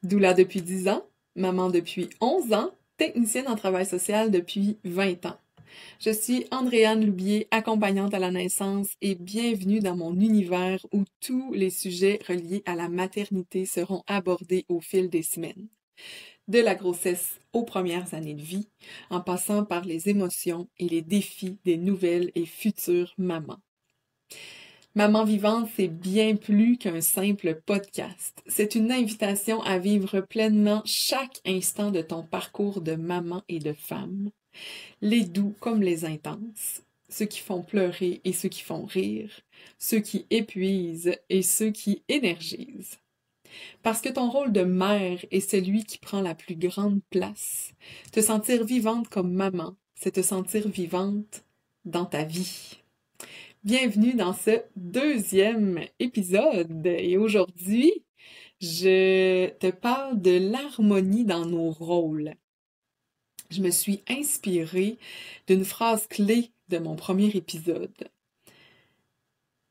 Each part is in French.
Doula depuis 10 ans, maman depuis 11 ans, technicienne en travail social depuis 20 ans. Je suis Andréane Loubier, accompagnante à la naissance et bienvenue dans mon univers où tous les sujets reliés à la maternité seront abordés au fil des semaines. De la grossesse aux premières années de vie, en passant par les émotions et les défis des nouvelles et futures mamans. Maman vivante, c'est bien plus qu'un simple podcast. C'est une invitation à vivre pleinement chaque instant de ton parcours de maman et de femme. Les doux comme les intenses, ceux qui font pleurer et ceux qui font rire, ceux qui épuisent et ceux qui énergisent. Parce que ton rôle de mère est celui qui prend la plus grande place. Te sentir vivante comme maman, c'est te sentir vivante dans ta vie. Bienvenue dans ce deuxième épisode et aujourd'hui, je te parle de l'harmonie dans nos rôles. Je me suis inspirée d'une phrase clé de mon premier épisode.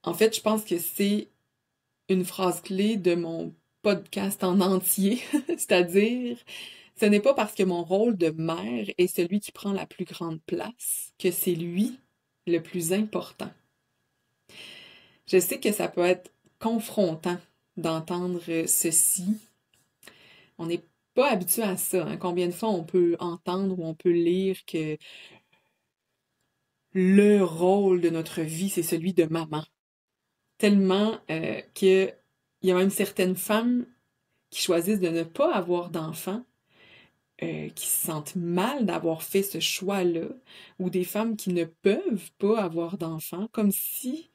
En fait, je pense que c'est une phrase clé de mon podcast en entier, c'est-à-dire, ce n'est pas parce que mon rôle de mère est celui qui prend la plus grande place que c'est lui le plus important. Je sais que ça peut être confrontant d'entendre ceci. On n'est pas habitué à ça. Hein? Combien de fois on peut entendre ou on peut lire que le rôle de notre vie, c'est celui de maman. Tellement qu'il y a même certaines femmes qui choisissent de ne pas avoir d'enfants, qui se sentent mal d'avoir fait ce choix-là, ou des femmes qui ne peuvent pas avoir d'enfants, comme si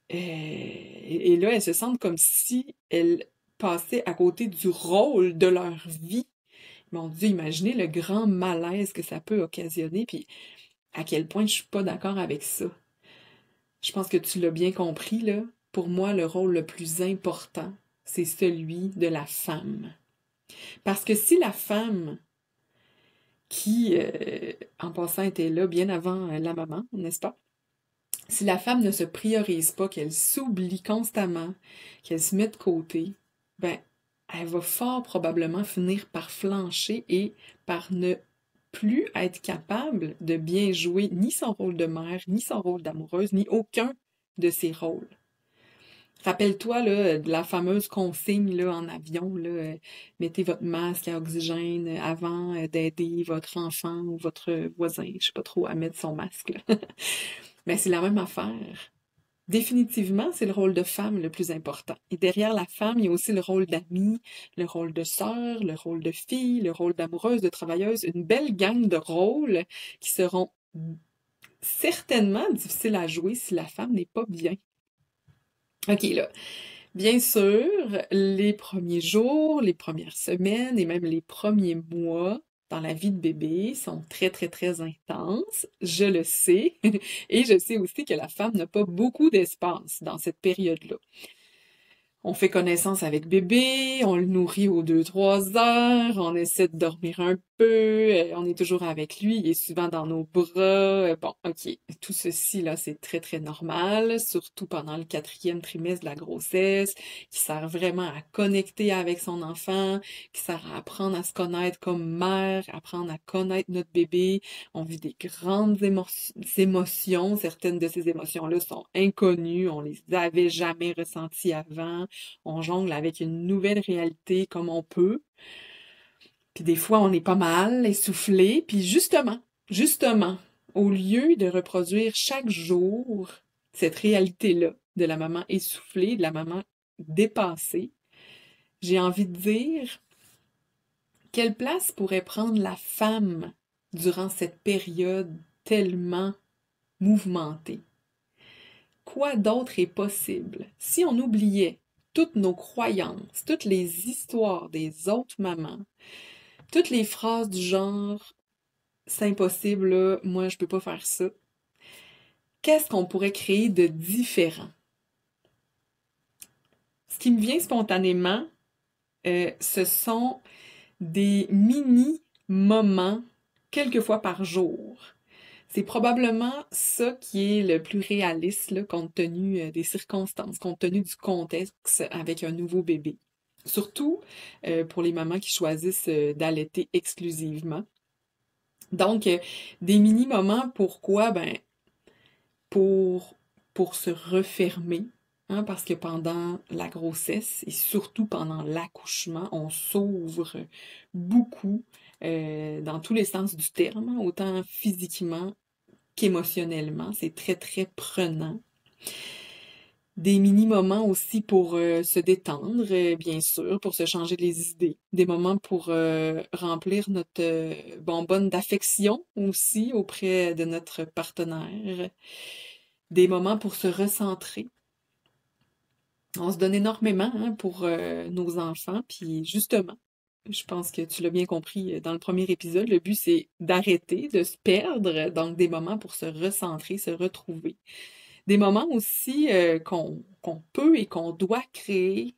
et là, elles se sentent comme si elles passaient à côté du rôle de leur vie. Mon Dieu, imaginez le grand malaise que ça peut occasionner, puis à quel point je suis pas d'accord avec ça. Je pense que tu l'as bien compris, là. Pour moi, le rôle le plus important, c'est celui de la femme. Parce que si la femme, qui, en passant, était là bien avant la maman, n'est-ce pas? Si la femme ne se priorise pas, qu'elle s'oublie constamment, qu'elle se met de côté, ben, elle va fort probablement finir par flancher et par ne plus être capable de bien jouer ni son rôle de mère, ni son rôle d'amoureuse, ni aucun de ses rôles. Rappelle-toi là, de la fameuse consigne là, en avion, là, mettez votre masque à oxygène avant d'aider votre enfant ou votre voisin, je sais pas trop, à mettre son masque. Là. Mais c'est la même affaire. Définitivement, c'est le rôle de femme le plus important. Et derrière la femme, il y a aussi le rôle d'amie, le rôle de sœur, le rôle de fille, le rôle d'amoureuse, de travailleuse, une belle gang de rôles qui seront certainement difficiles à jouer si la femme n'est pas bien. OK, là. Bien sûr, les premiers jours, les premières semaines et même les premiers mois dans la vie de bébé sont très, très, très intenses. Je le sais. Et je sais aussi que la femme n'a pas beaucoup d'espace dans cette période-là. On fait connaissance avec bébé, on le nourrit aux 2-3 heures, on essaie de dormir un peu, on est toujours avec lui, il est souvent dans nos bras. Bon, ok, tout ceci là, c'est très très normal, surtout pendant le 4e trimestre de la grossesse, qui sert vraiment à connecter avec son enfant, qui sert à apprendre à se connaître comme mère, apprendre à connaître notre bébé. On vit des grandes émotions, certaines de ces émotions-là sont inconnues, on les avait jamais ressenties avant. On jongle avec une nouvelle réalité comme on peut. Puis des fois, on est pas mal essoufflé. Puis justement, au lieu de reproduire chaque jour cette réalité-là de la maman essoufflée, de la maman dépassée, j'ai envie de dire quelle place pourrait prendre la femme durant cette période tellement mouvementée? Quoi d'autre est possible si on oubliait toutes nos croyances, toutes les histoires des autres mamans, toutes les phrases du genre c'est impossible, là, moi je peux pas faire ça. Qu'est-ce qu'on pourrait créer de différent? Ce qui me vient spontanément, ce sont des mini-moments quelques fois par jour. C'est probablement ça qui est le plus réaliste, là, compte tenu des circonstances, compte tenu du contexte avec un nouveau bébé. Surtout pour les mamans qui choisissent d'allaiter exclusivement. Donc, des mini-moments, pourquoi? Ben, pour, pour se refermer, hein, parce que pendant la grossesse et surtout pendant l'accouchement, on s'ouvre beaucoup dans tous les sens du terme, autant physiquement qu'émotionnellement. C'est très, très prenant. Des mini-moments aussi pour se détendre, bien sûr, pour se changer les idées. Des moments pour remplir notre bonbonne d'affection aussi auprès de notre partenaire. Des moments pour se recentrer. On se donne énormément hein, pour nos enfants, puis justement, je pense que tu l'as bien compris dans le premier épisode, le but c'est d'arrêter, de se perdre, donc des moments pour se recentrer, se retrouver. Des moments aussi qu'on peut et qu'on doit créer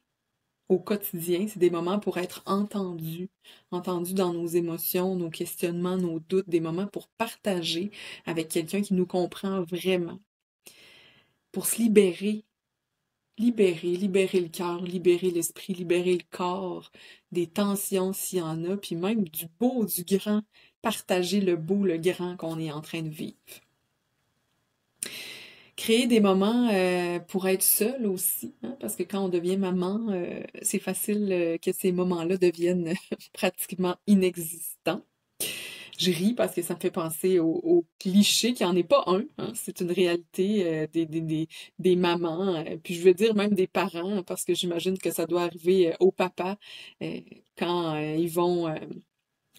au quotidien, c'est des moments pour être entendus dans nos émotions, nos questionnements, nos doutes, des moments pour partager avec quelqu'un qui nous comprend vraiment, pour se libérer le cœur, libérer l'esprit, libérer le corps, des tensions s'il y en a, puis même du beau, du grand, partager le beau, le grand qu'on est en train de vivre. Créer des moments pour être seul aussi, hein, parce que quand on devient maman, c'est facile que ces moments-là deviennent pratiquement inexistants. Je ris parce que ça me fait penser au cliché qui en est pas un, hein, c'est une réalité des mamans, puis je veux dire même des parents, parce que j'imagine que ça doit arriver au papa quand ils vont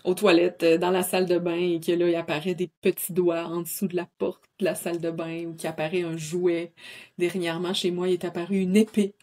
aux toilettes, dans la salle de bain, et que là, il apparaît des petits doigts en dessous de la porte de la salle de bain, ou qu'il apparaît un jouet. Dernièrement, chez moi, il est apparu une épée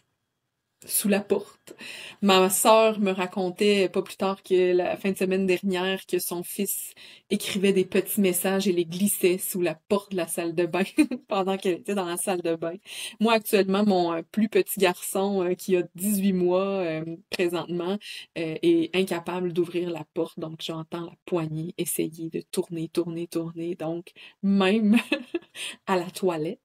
sous la porte. Ma sœur me racontait pas plus tard que la fin de semaine dernière que son fils écrivait des petits messages et les glissait sous la porte de la salle de bain pendant qu'elle était dans la salle de bain. Moi, actuellement, mon plus petit garçon qui a 18 mois présentement est incapable d'ouvrir la porte, donc j'entends la poignée essayer de tourner, tourner, tourner. Donc, même à la toilette,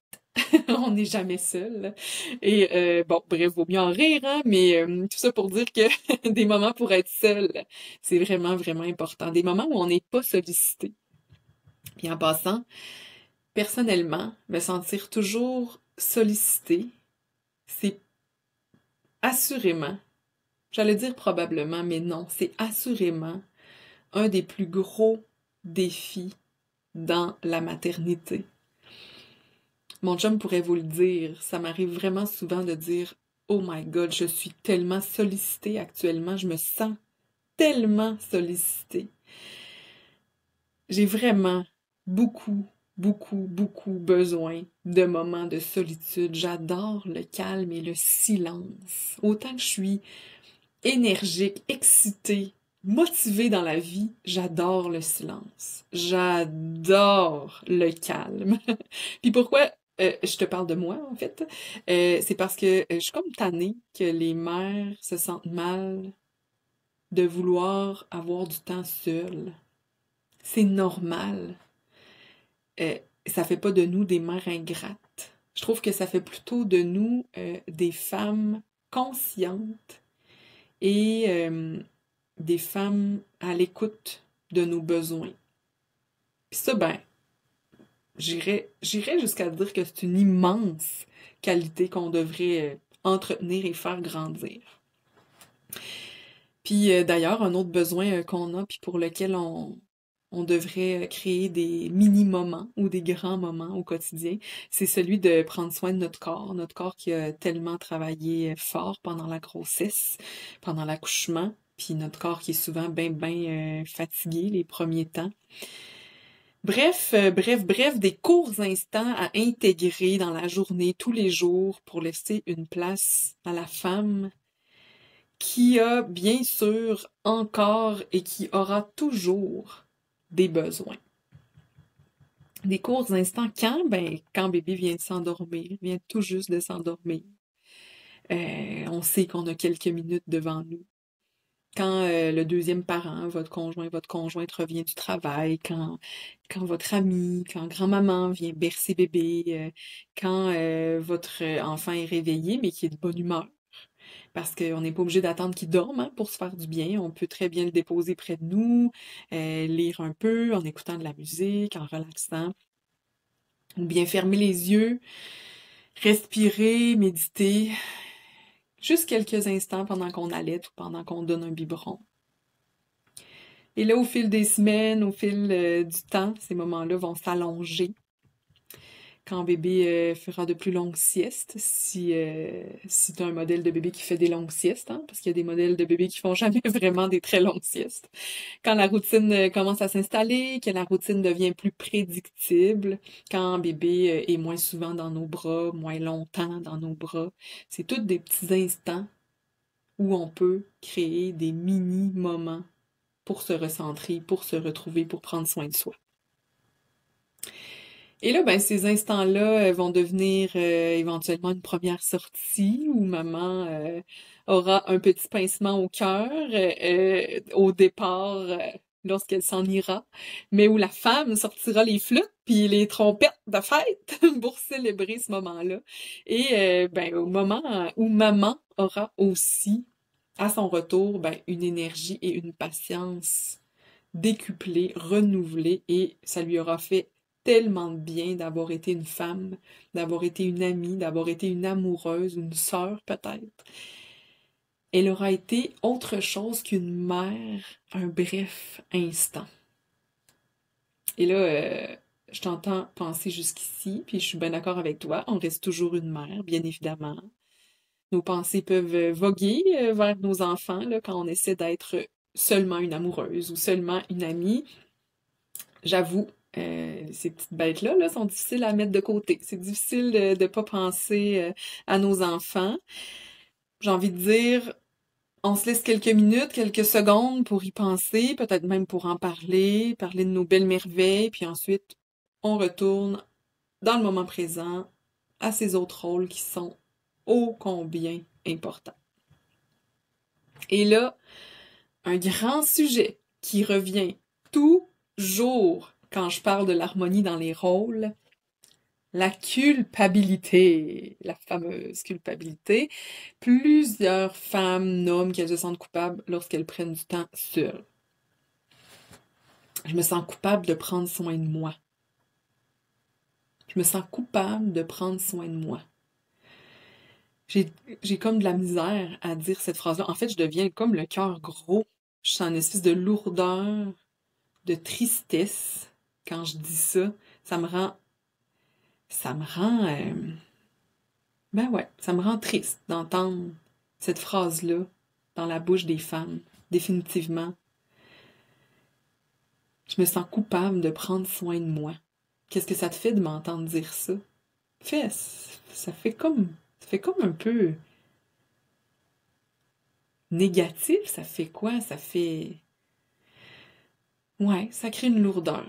on n'est jamais seul. Et bon, bref, vaut mieux en rire, hein, mais tout ça pour dire que des moments pour être seul, c'est vraiment, vraiment important. Des moments où on n'est pas sollicité. Puis en passant, personnellement, me sentir toujours sollicité, c'est assurément, j'allais dire probablement, mais non, c'est assurément un des plus gros défis dans la maternité. Mon chum pourrait vous le dire, ça m'arrive vraiment souvent de dire Oh my God, je suis tellement sollicitée actuellement, je me sens tellement sollicitée. J'ai vraiment beaucoup, beaucoup, beaucoup besoin de moments de solitude. J'adore le calme et le silence. Autant que je suis énergique, excitée, motivée dans la vie, j'adore le silence. J'adore le calme. Puis pourquoi je te parle de moi, en fait? C'est parce que je suis comme tannée que les mères se sentent mal de vouloir avoir du temps seul. C'est normal. Ça fait pas de nous des mères ingrates. Je trouve que ça fait plutôt de nous des femmes conscientes et des femmes à l'écoute de nos besoins. Puis ça, ben, j'irais jusqu'à dire que c'est une immense qualité qu'on devrait entretenir et faire grandir. Puis d'ailleurs, un autre besoin qu'on a, puis pour lequel on devrait créer des mini-moments ou des grands moments au quotidien, c'est celui de prendre soin de notre corps qui a tellement travaillé fort pendant la grossesse, pendant l'accouchement, puis notre corps qui est souvent bien fatigué les premiers temps. Bref, des courts instants à intégrer dans la journée, tous les jours, pour laisser une place à la femme qui a bien sûr encore et qui aura toujours des besoins. Des courts instants quand? Ben, quand bébé vient de s'endormir, vient tout juste de s'endormir. On sait qu'on a quelques minutes devant nous. Quand le deuxième parent, votre conjointe revient du travail, quand votre ami, quand grand-maman vient bercer bébé, quand votre enfant est réveillé mais qui est de bonne humeur. parce qu'on n'est pas obligé d'attendre qu'il dorme hein, pour se faire du bien. On peut très bien le déposer près de nous, lire un peu en écoutant de la musique, en relaxant, ou bien fermer les yeux, respirer, méditer, juste quelques instants pendant qu'on allait ou pendant qu'on donne un biberon. Et là, au fil des semaines, au fil du temps, ces moments-là vont s'allonger. Quand bébé fera de plus longues siestes, si tu as un modèle de bébé qui fait des longues siestes, hein, parce qu'il y a des modèles de bébés qui font jamais vraiment des très longues siestes. Quand la routine commence à s'installer, que la routine devient plus prédictible, quand bébé est moins souvent dans nos bras, moins longtemps dans nos bras, c'est tous des petits instants où on peut créer des mini-moments pour se recentrer, pour se retrouver, pour prendre soin de soi. Et là, ben, ces instants-là vont devenir éventuellement une première sortie où maman aura un petit pincement au cœur au départ lorsqu'elle s'en ira, mais où la femme sortira les flûtes puis les trompettes de fête pour célébrer ce moment-là. Et ben, au moment où maman aura aussi, à son retour, ben, une énergie et une patience décuplée, renouvelée, et ça lui aura fait tellement de bien d'avoir été une femme, d'avoir été une amie, d'avoir été une amoureuse, une sœur peut-être. Elle aura été autre chose qu'une mère un bref instant. Et là, je t'entends penser jusqu'ici, puis je suis bien d'accord avec toi, on reste toujours une mère, bien évidemment. Nos pensées peuvent voguer vers nos enfants là, quand on essaie d'être seulement une amoureuse ou seulement une amie. J'avoue, ces petites bêtes-là là, sont difficiles à mettre de côté. C'est difficile de ne pas penser à nos enfants. J'ai envie de dire, on se laisse quelques minutes, quelques secondes pour y penser, peut-être même pour en parler, parler de nos belles merveilles, puis ensuite, on retourne dans le moment présent à ces autres rôles qui sont ô combien importants. Et là, un grand sujet qui revient toujours quand je parle de l'harmonie dans les rôles, la culpabilité, la fameuse culpabilité. Plusieurs femmes nomment qu'elles se sentent coupables lorsqu'elles prennent du temps seules. Je me sens coupable de prendre soin de moi. Je me sens coupable de prendre soin de moi. J'ai comme de la misère à dire cette phrase-là. En fait, je deviens comme le cœur gros. Je sens une espèce de lourdeur, de tristesse quand je dis ça. Ça me rend ben ouais, ça me rend triste d'entendre cette phrase-là dans la bouche des femmes, définitivement. Je me sens coupable de prendre soin de moi. Qu'est-ce que ça te fait de m'entendre dire ça? Ça fait comme un peu négatif, ça fait quoi? Ouais, ça crée une lourdeur.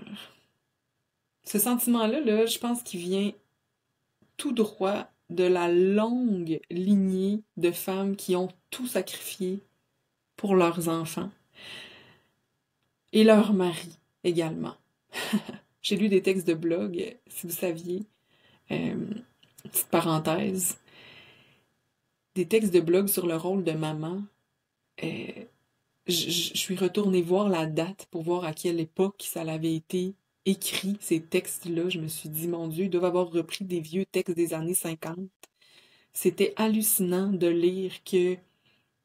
Ce sentiment-là, là, je pense qu'il vient tout droit de la longue lignée de femmes qui ont tout sacrifié pour leurs enfants et leurs maris également. J'ai lu des textes de blog, si vous saviez, petite parenthèse, des textes de blog sur le rôle de maman. Je suis retournée voir la date pour voir à quelle époque ça avait été écrit, ces textes-là. Je me suis dit, mon Dieu, ils doivent avoir repris des vieux textes des années 50. C'était hallucinant de lire que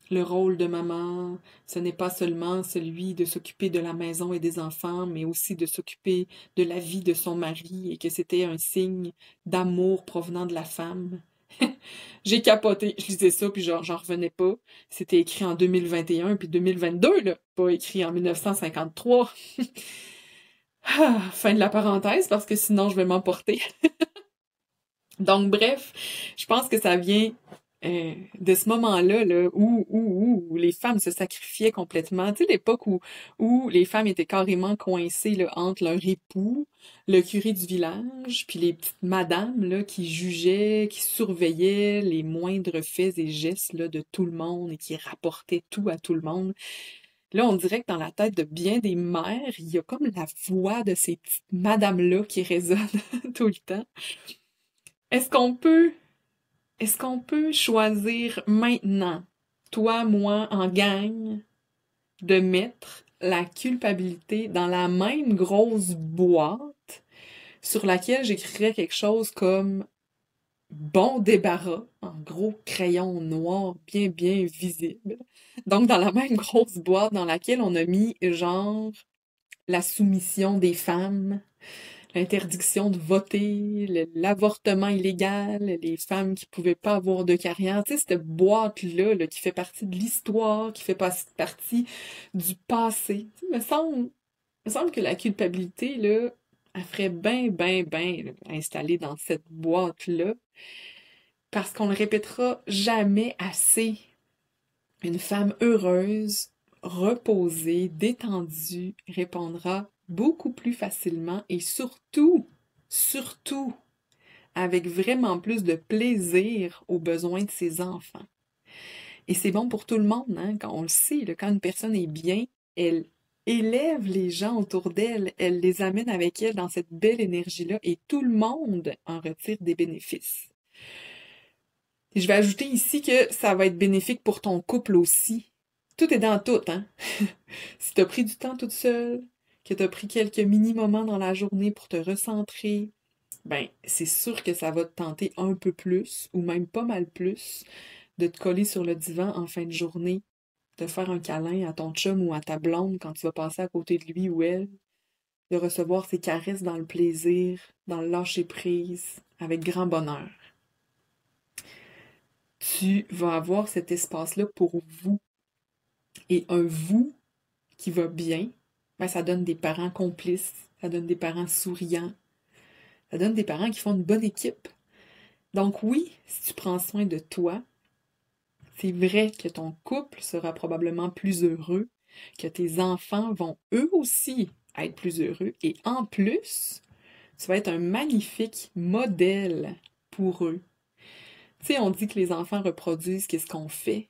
le rôle de maman, ce n'est pas seulement celui de s'occuper de la maison et des enfants, mais aussi de s'occuper de la vie de son mari et que c'était un signe d'amour provenant de la femme. J'ai capoté, je lisais ça puis genre j'en revenais pas. C'était écrit en 2021 puis 2022 là, pas écrit en 1953. Fin de la parenthèse parce que sinon je vais m'emporter. Donc bref, je pense que ça vient de ce moment-là là, où les femmes se sacrifiaient complètement. Tu sais, l'époque où les femmes étaient carrément coincées là, entre leur époux, le curé du village, puis les petites madames là, qui jugeaient, qui surveillaient les moindres faits et gestes là, de tout le monde et qui rapportaient tout à tout le monde. Là, on dirait que dans la tête de bien des mères, il y a comme la voix de ces petites madames-là qui résonne tout le temps. Est-ce qu'on peut est-ce qu'on peut choisir maintenant, toi, moi, en gang, de mettre la culpabilité dans la même grosse boîte sur laquelle j'écrirais quelque chose comme bon débarras, en gros crayon noir bien bien visible. Donc dans la même grosse boîte dans laquelle on a mis genre la soumission des femmes, l'interdiction de voter, l'avortement illégal, les femmes qui pouvaient pas avoir de carrière, tu sais, cette boîte-là là, qui fait partie de l'histoire, qui fait partie du passé. Tu sais, me semble que la culpabilité, là, elle ferait bien installée dans cette boîte-là, parce qu'on le répétera jamais assez. Une femme heureuse, reposée, détendue, répondra beaucoup plus facilement et surtout, avec vraiment plus de plaisir aux besoins de ses enfants. Et c'est bon pour tout le monde, hein, quand on le sait, là, quand une personne est bien, elle élève les gens autour d'elle, elle les amène avec elle dans cette belle énergie-là et tout le monde en retire des bénéfices. Et je vais ajouter ici que ça va être bénéfique pour ton couple aussi. Tout est dans tout, hein? Si t'as pris du temps toute seule, que t'as pris quelques mini-moments dans la journée pour te recentrer, ben, c'est sûr que ça va te tenter un peu plus, ou même pas mal plus, de te coller sur le divan en fin de journée, de faire un câlin à ton chum ou à ta blonde quand tu vas passer à côté de lui ou elle, de recevoir ses caresses dans le plaisir, dans le lâcher-prise, avec grand bonheur. Tu vas avoir cet espace-là pour vous. Et un vous qui va bien, ben ça donne des parents complices, ça donne des parents souriants, ça donne des parents qui font une bonne équipe. Donc oui, si tu prends soin de toi, c'est vrai que ton couple sera probablement plus heureux, que tes enfants vont eux aussi être plus heureux, et en plus, tu vas être un magnifique modèle pour eux. Tu sais, on dit que les enfants reproduisent qu'est-ce qu'on fait.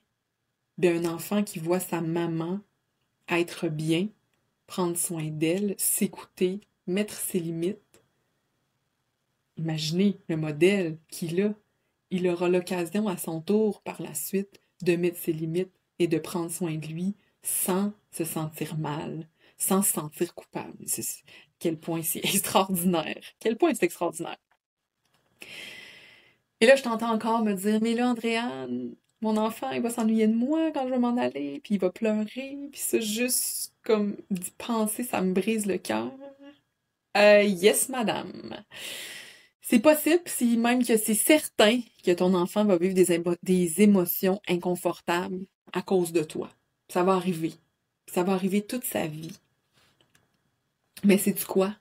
Bien, un enfant qui voit sa maman être bien, prendre soin d'elle, s'écouter, mettre ses limites. Imaginez le modèle qu'il a. Il aura l'occasion à son tour, par la suite, de mettre ses limites et de prendre soin de lui sans se sentir mal, sans se sentir coupable. Quel point c'est extraordinaire. Quel point c'est extraordinaire. Et là, je t'entends encore me dire, mais là, Andréane, mon enfant, il va s'ennuyer de moi quand je vais m'en aller, puis il va pleurer, puis ça, juste comme d'y penser, ça me brise le cœur. Yes, madame. C'est possible, si même que c'est certain que ton enfant va vivre des émotions inconfortables à cause de toi. Ça va arriver. Ça va arriver toute sa vie. Mais sais-tu quoi?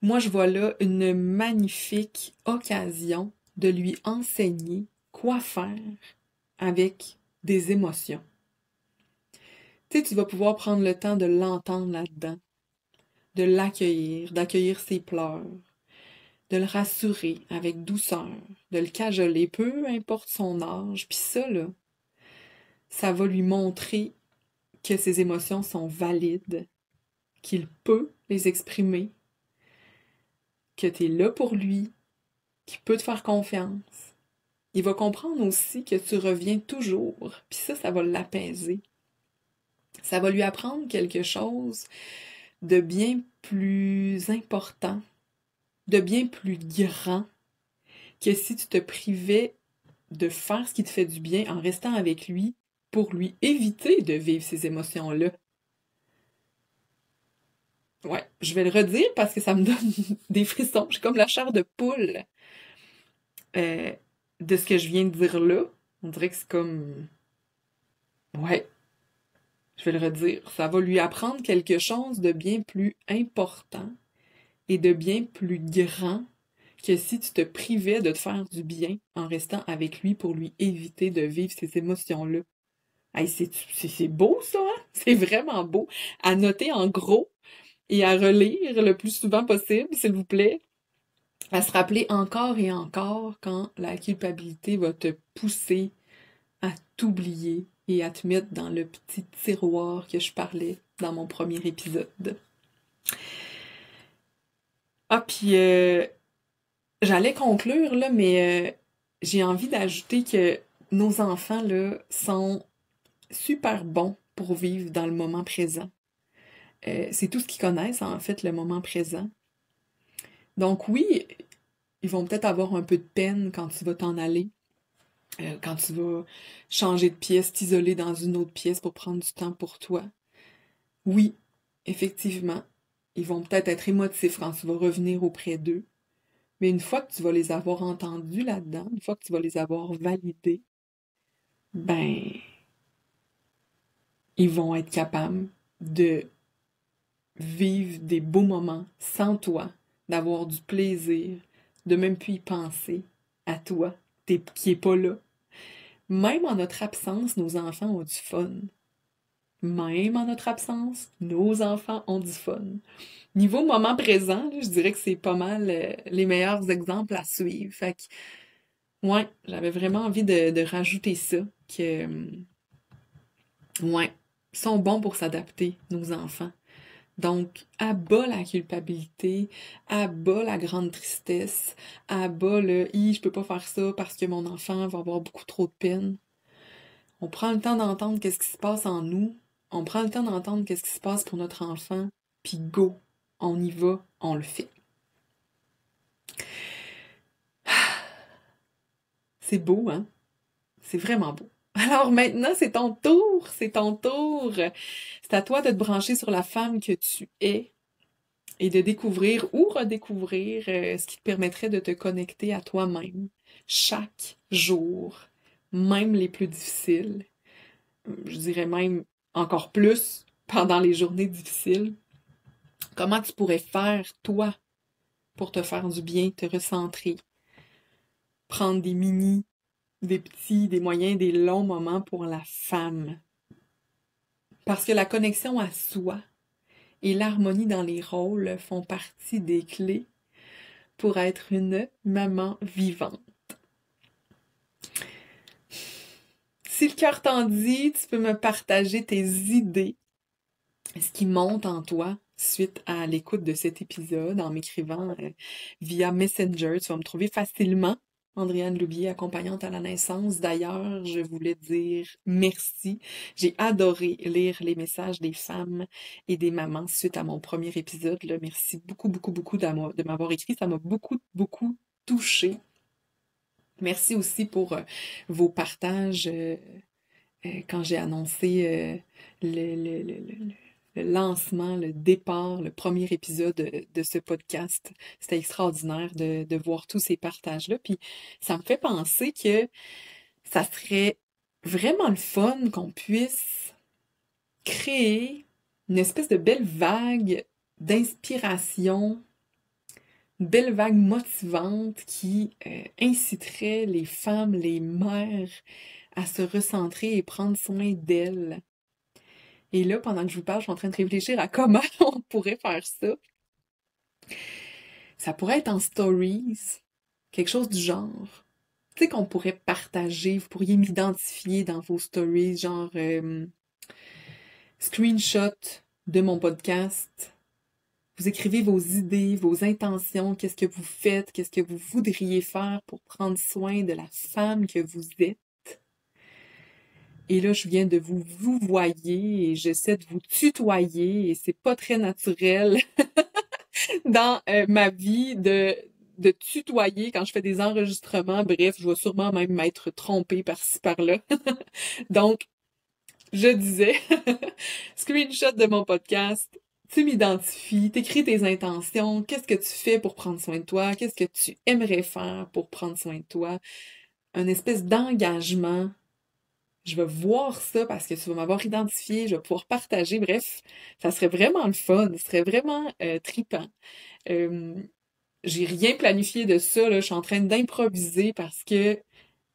Moi, je vois là une magnifique occasion de lui enseigner quoi faire avec des émotions. Tu sais, tu vas pouvoir prendre le temps de l'entendre là-dedans, de l'accueillir, d'accueillir ses pleurs, de le rassurer avec douceur, de le cajoler, peu importe son âge. Puis ça, là, ça va lui montrer que ses émotions sont valides, qu'il peut les exprimer, que tu es là pour lui, qu'il peut te faire confiance. Il va comprendre aussi que tu reviens toujours, puis ça va l'apaiser. Ça va lui apprendre quelque chose de bien plus important, de bien plus grand, que si tu te privais de faire ce qui te fait du bien en restant avec lui pour lui éviter de vivre ces émotions-là. Ouais, je vais le redire parce que ça me donne des frissons. J'ai comme la chair de poule euh, de ce que je viens de dire là. On dirait que c'est comme... Ouais, je vais le redire. Ça va lui apprendre quelque chose de bien plus important et de bien plus grand que si tu te privais de te faire du bien en restant avec lui pour lui éviter de vivre ces émotions-là. Hey, c'est beau, ça, hein? C'est vraiment beau. À noter en gros et à relire le plus souvent possible, s'il vous plaît. À se rappeler encore et encore quand la culpabilité va te pousser à t'oublier et à te mettre dans le petit tiroir que je parlais dans mon premier épisode. Ah, puis j'allais conclure, là, mais j'ai envie d'ajouter que nos enfants, là, sont super bons pour vivre dans le moment présent. C'est tout ce qu'ils connaissent, en fait, le moment présent. Donc oui, ils vont peut-être avoir un peu de peine quand tu vas t'en aller, quand tu vas changer de pièce, t'isoler dans une autre pièce pour prendre du temps pour toi. Oui, effectivement, ils vont peut-être être émotifs quand tu vas revenir auprès d'eux, mais une fois que tu vas les avoir entendus là-dedans, une fois que tu vas les avoir validés, ben, ils vont être capables de vivre des beaux moments sans toi, d'avoir du plaisir, de même plus y penser à toi, qui est pas là. Même en notre absence, nos enfants ont du fun. Même en notre absence, nos enfants ont du fun. Niveau moment présent, là, je dirais que c'est pas mal les meilleurs exemples à suivre. Fait que, ouais, j'avais vraiment envie de rajouter ça, que, ouais, ils sont bons pour s'adapter, nos enfants. Donc, à bas la culpabilité, à bas la grande tristesse, à bas le je peux pas faire ça parce que mon enfant va avoir beaucoup trop de peine. On prend le temps d'entendre qu'est-ce qui se passe en nous, on prend le temps d'entendre qu'est-ce qui se passe pour notre enfant, puis go, on y va, on le fait. C'est beau, hein? C'est vraiment beau. Alors maintenant, c'est ton tour, c'est ton tour. C'est à toi de te brancher sur la femme que tu es et de découvrir ou redécouvrir ce qui te permettrait de te connecter à toi-même chaque jour, même les plus difficiles. Je dirais même encore plus pendant les journées difficiles. Comment tu pourrais faire, toi, pour te faire du bien, te recentrer, prendre des mini, des petits, des moyens, des longs moments pour la femme. Parce que la connexion à soi et l'harmonie dans les rôles font partie des clés pour être une maman vivante. Si le cœur t'en dit, tu peux me partager tes idées, ce qui monte en toi suite à l'écoute de cet épisode en m'écrivant via Messenger. Tu vas me trouver facilement. Andréane Loubier, accompagnante à la naissance. D'ailleurs, je voulais dire merci. J'ai adoré lire les messages des femmes et des mamans suite à mon premier épisode. Là. Merci beaucoup, beaucoup, beaucoup de m'avoir écrit. Ça m'a beaucoup, beaucoup touchée. Merci aussi pour vos partages quand j'ai annoncé le lancement, le départ, le premier épisode de ce podcast. C'était extraordinaire de voir tous ces partages-là. Puis ça me fait penser que ça serait vraiment le fun qu'on puisse créer une espèce de belle vague d'inspiration, une belle vague motivante qui inciterait les femmes, les mères à se recentrer et prendre soin d'elles. Et là, pendant que je vous parle, je suis en train de réfléchir à comment on pourrait faire ça. Ça pourrait être en stories, quelque chose du genre. Tu sais qu'on pourrait partager, vous pourriez m'identifier dans vos stories, genre screenshot de mon podcast. Vous écrivez vos idées, vos intentions, qu'est-ce que vous faites, qu'est-ce que vous voudriez faire pour prendre soin de la femme que vous êtes. Et là, je viens de vous voyer et j'essaie de vous tutoyer et c'est pas très naturel dans ma vie de tutoyer quand je fais des enregistrements. Bref, je vais sûrement même m'être trompée par-ci, par-là. Donc, je disais, screenshot de mon podcast, tu m'identifies, t'écris tes intentions, qu'est-ce que tu fais pour prendre soin de toi, qu'est-ce que tu aimerais faire pour prendre soin de toi, une espèce d'engagement. Je vais voir ça parce que tu vas m'avoir identifié, je vais pouvoir partager. Bref, ça serait vraiment le fun, ce serait vraiment trippant. J'ai rien planifié de ça, là. Je suis en train d'improviser parce que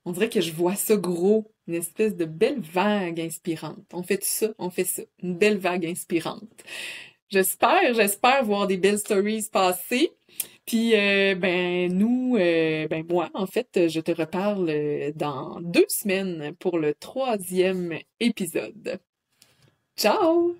on dirait que je vois ça gros, une espèce de belle vague inspirante. On fait ça, on fait ça, une belle vague inspirante. J'espère voir des belles stories passer. Puis, moi, en fait, je te reparle dans 2 semaines pour le 3e épisode. Ciao!